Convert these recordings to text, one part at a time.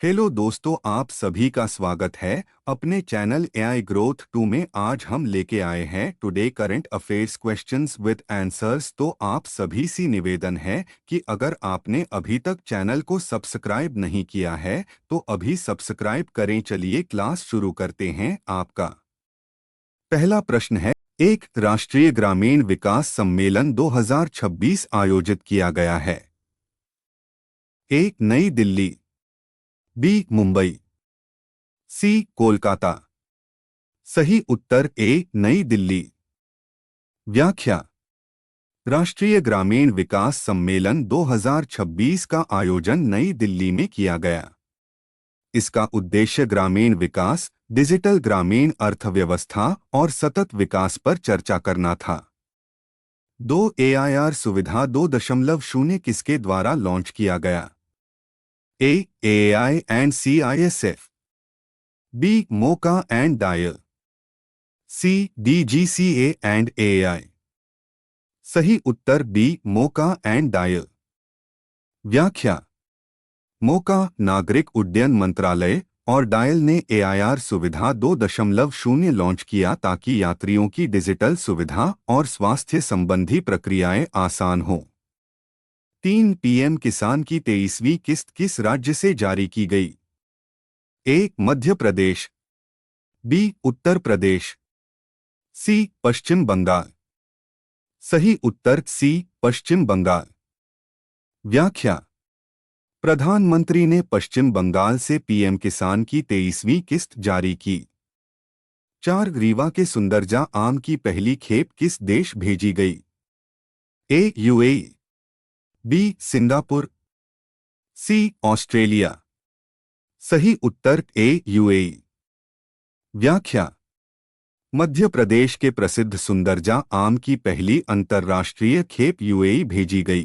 Hello दोस्तों, आप सभी का स्वागत है अपने चैनल एआई ग्रोथ 2 में। आज हम लेके आए हैं today current affairs questions with answers. तो आप सभी से निवेदन है कि अगर आपने अभी तक चैनल को सब्सक्राइब नहीं किया है तो अभी सब्सक्राइब करें। चलिए क्लास शुरू करते हैं। आपका पहला प्रश्न है, एक राष्ट्रीय ग्रामीण विकास सम्मेलन 2026 आयोजित किया गया है। ए नई दिल्ली, बी मुंबई, सी कोलकाता। सही उत्तर ए नई दिल्ली। व्याख्या: राष्ट्रीय ग्रामीण विकास सम्मेलन 2026 का आयोजन नई दिल्ली में किया गया। इसका उद्देश्य ग्रामीण विकास, डिजिटल ग्रामीण अर्थव्यवस्था और सतत विकास पर चर्चा करना था। 2 एआईआर सुविधा 2.0 किसके द्वारा लॉन्च किया गया? A AI and CISF, B MoCA and DIAL, C DGCA and AI. सही उत्तर बी मोका एंड डायल। व्याख्या: मोका नागरिक उड्डयन मंत्रालय और डायल ने एआईआर सुविधा 2.0 लॉन्च किया ताकि यात्रियों की डिजिटल सुविधा और स्वास्थ्य संबंधी प्रक्रियाएं आसान हों। 3 पीएम किसान की 23वीं किस्त किस राज्य से जारी की गई? ए मध्य प्रदेश, बी उत्तर प्रदेश, सी पश्चिम बंगाल। सही उत्तर सी पश्चिम बंगाल। व्याख्या: प्रधानमंत्री ने पश्चिम बंगाल से पीएम किसान की 23वीं किस्त जारी की। 4 रीवा के सुंदरजा आम की पहली खेप किस देश भेजी गई? ए यूएई, बी सिंगापुर, सी ऑस्ट्रेलिया। सही उत्तर ए यूएई। व्याख्या: मध्य प्रदेश के प्रसिद्ध सुंदरजा आम की पहली अंतर्राष्ट्रीय खेप यूएई भेजी गई।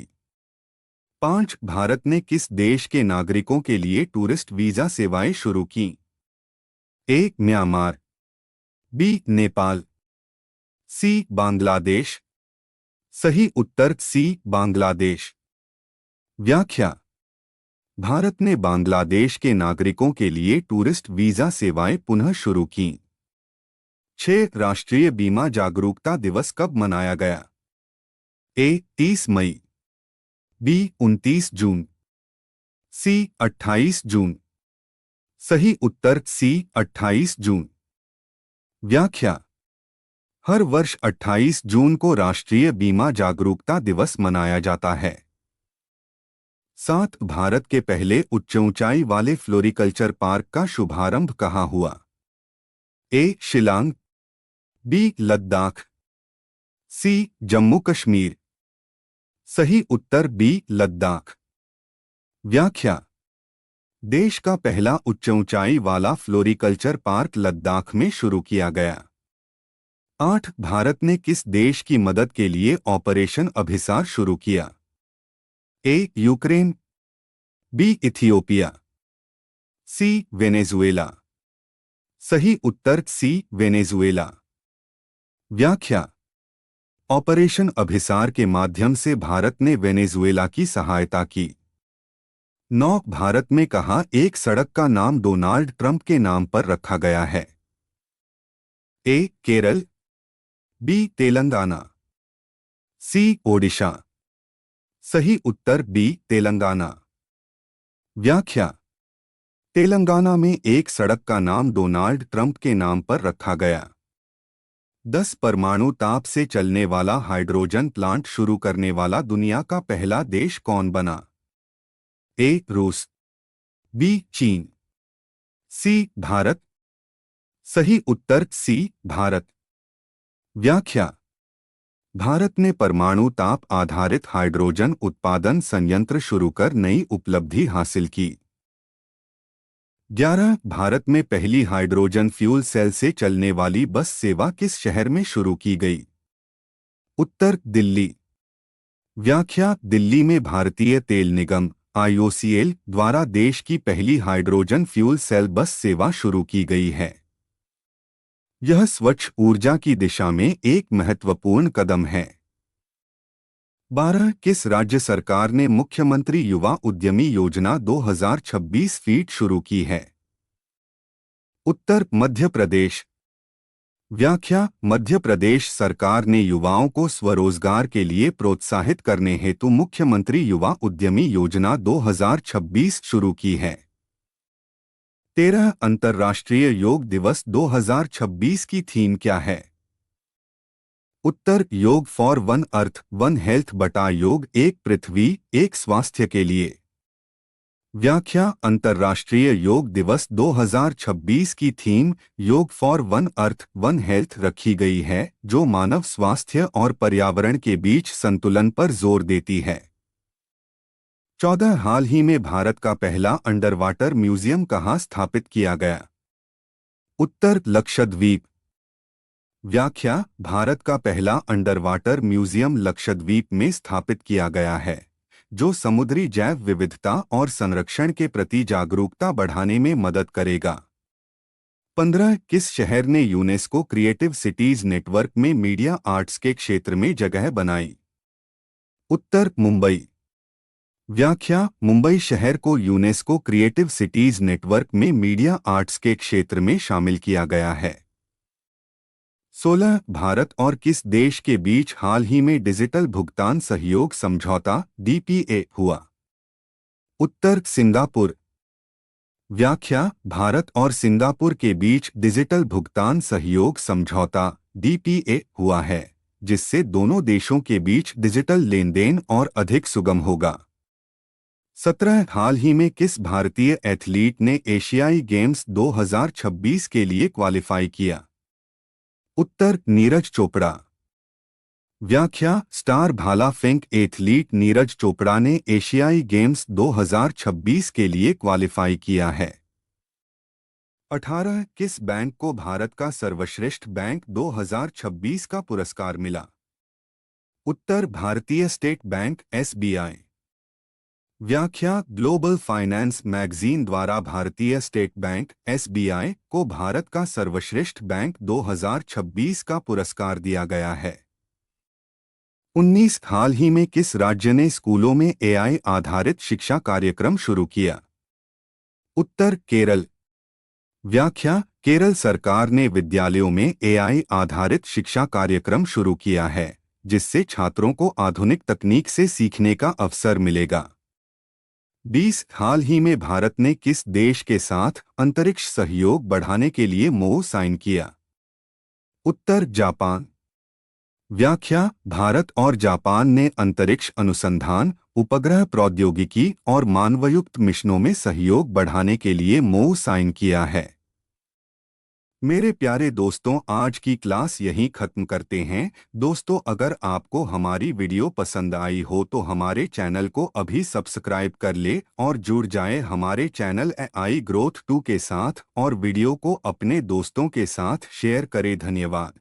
5 भारत ने किस देश के नागरिकों के लिए टूरिस्ट वीजा सेवाएं शुरू की? ए म्यांमार, बी नेपाल, सी बांग्लादेश। सही उत्तर सी बांग्लादेश। व्याख्या: भारत ने बांग्लादेश के नागरिकों के लिए टूरिस्ट वीजा सेवाएं पुनः शुरू की। 6 राष्ट्रीय बीमा जागरूकता दिवस कब मनाया गया? ए 30 मई, बी 29 जून, सी 28 जून। सही उत्तर सी 28 जून। व्याख्या: हर वर्ष 28 जून को राष्ट्रीय बीमा जागरूकता दिवस मनाया जाता है। 7 भारत के पहले उच्च ऊंचाई वाले फ्लोरिकल्चर पार्क का शुभारंभ कहाँ हुआ? ए शिलांग, बी लद्दाख, सी जम्मू कश्मीर। सही उत्तर बी लद्दाख। व्याख्या: देश का पहला उच्च ऊंचाई वाला फ्लोरिकल्चर पार्क लद्दाख में शुरू किया गया। 8 भारत ने किस देश की मदद के लिए ऑपरेशन अभिसार शुरू किया? ए यूक्रेन, बी इथियोपिया, सी वेनेजुएला। सही उत्तर सी वेनेजुएला। व्याख्या: ऑपरेशन अभिसार के माध्यम से भारत ने वेनेजुएला की सहायता की। 9 भारत में कहाँ एक सड़क का नाम डोनाल्ड ट्रंप के नाम पर रखा गया है? ए केरल, बी तेलंगाना, सी ओडिशा। सही उत्तर बी तेलंगाना। व्याख्या: तेलंगाना में एक सड़क का नाम डोनाल्ड ट्रंप के नाम पर रखा गया। 10 परमाणु ताप से चलने वाला हाइड्रोजन प्लांट शुरू करने वाला दुनिया का पहला देश कौन बना? ए रूस, बी चीन, सी भारत। सही उत्तर सी भारत। व्याख्या: भारत ने परमाणु ताप आधारित हाइड्रोजन उत्पादन संयंत्र शुरू कर नई उपलब्धि हासिल की। 11 भारत में पहली हाइड्रोजन फ्यूल सेल से चलने वाली बस सेवा किस शहर में शुरू की गई? उत्तर दिल्ली। व्याख्या: दिल्ली में भारतीय तेल निगम आईओसीएल द्वारा देश की पहली हाइड्रोजन फ्यूल सेल बस सेवा शुरू की गई है। यह स्वच्छ ऊर्जा की दिशा में एक महत्वपूर्ण कदम है। 12 किस राज्य सरकार ने मुख्यमंत्री युवा उद्यमी योजना 2026 फीट शुरू की है? उत्तर मध्य प्रदेश। व्याख्या: मध्य प्रदेश सरकार ने युवाओं को स्वरोजगार के लिए प्रोत्साहित करने हेतु मुख्यमंत्री युवा उद्यमी योजना 2026 शुरू की है। 13 अंतर्राष्ट्रीय योग दिवस 2026 की थीम क्या है? उत्तर योग for one earth one health बटा योग एक पृथ्वी एक स्वास्थ्य के लिए। व्याख्या: अंतर्राष्ट्रीय योग दिवस 2026 की थीम योग for one earth one health रखी गई है, जो मानव स्वास्थ्य और पर्यावरण के बीच संतुलन पर जोर देती है। 14 हाल ही में भारत का पहला अंडर वाटर म्यूजियम कहाँ स्थापित किया गया? उत्तर लक्षद्वीप। व्याख्या: भारत का पहला अंडर वाटर म्यूजियम लक्षद्वीप में स्थापित किया गया है, जो समुद्री जैव विविधता और संरक्षण के प्रति जागरूकता बढ़ाने में मदद करेगा। 15 किस शहर ने यूनेस्को क्रिएटिव सिटीज नेटवर्क में मीडिया आर्ट्स के क्षेत्र में जगह बनाई? उत्तर मुंबई। व्याख्या: मुंबई शहर को यूनेस्को क्रिएटिव सिटीज नेटवर्क में मीडिया आर्ट्स के क्षेत्र में शामिल किया गया है। 16 भारत और किस देश के बीच हाल ही में डिजिटल भुगतान सहयोग समझौता DPA हुआ? उत्तर सिंगापुर। व्याख्या: भारत और सिंगापुर के बीच डिजिटल भुगतान सहयोग समझौता DPA हुआ है, जिससे दोनों देशों के बीच डिजिटल लेनदेन और अधिक सुगम होगा। 17 हाल ही में किस भारतीय एथलीट ने एशियाई गेम्स 2026 के लिए क्वालिफाई किया? उत्तर नीरज चोपड़ा। व्याख्या: स्टार भाला फेंक एथलीट नीरज चोपड़ा ने एशियाई गेम्स 2026 के लिए क्वालिफाई किया है। 18 किस बैंक को भारत का सर्वश्रेष्ठ बैंक 2026 का पुरस्कार मिला? उत्तर भारतीय स्टेट बैंक SBI। व्याख्या: ग्लोबल फाइनेंस मैगजीन द्वारा भारतीय स्टेट बैंक SBI को भारत का सर्वश्रेष्ठ बैंक 2026 का पुरस्कार दिया गया है। 19 हाल ही में किस राज्य ने स्कूलों में AI आधारित शिक्षा कार्यक्रम शुरू किया? उत्तर केरल। व्याख्या: केरल सरकार ने विद्यालयों में AI आधारित शिक्षा कार्यक्रम शुरू किया है, जिससे छात्रों को आधुनिक तकनीक से सीखने का अवसर मिलेगा। 20 हाल ही में भारत ने किस देश के साथ अंतरिक्ष सहयोग बढ़ाने के लिए MoU साइन किया? उत्तर जापान। व्याख्या: भारत और जापान ने अंतरिक्ष अनुसंधान, उपग्रह प्रौद्योगिकी और मानवयुक्त मिशनों में सहयोग बढ़ाने के लिए MoU साइन किया है। मेरे प्यारे दोस्तों, आज की क्लास यहीं खत्म करते हैं। दोस्तों, अगर आपको हमारी वीडियो पसंद आई हो तो हमारे चैनल को अभी सब्सक्राइब कर ले और जुड़ जाए हमारे चैनल AI ग्रोथ 2 के साथ और वीडियो को अपने दोस्तों के साथ शेयर करें। धन्यवाद।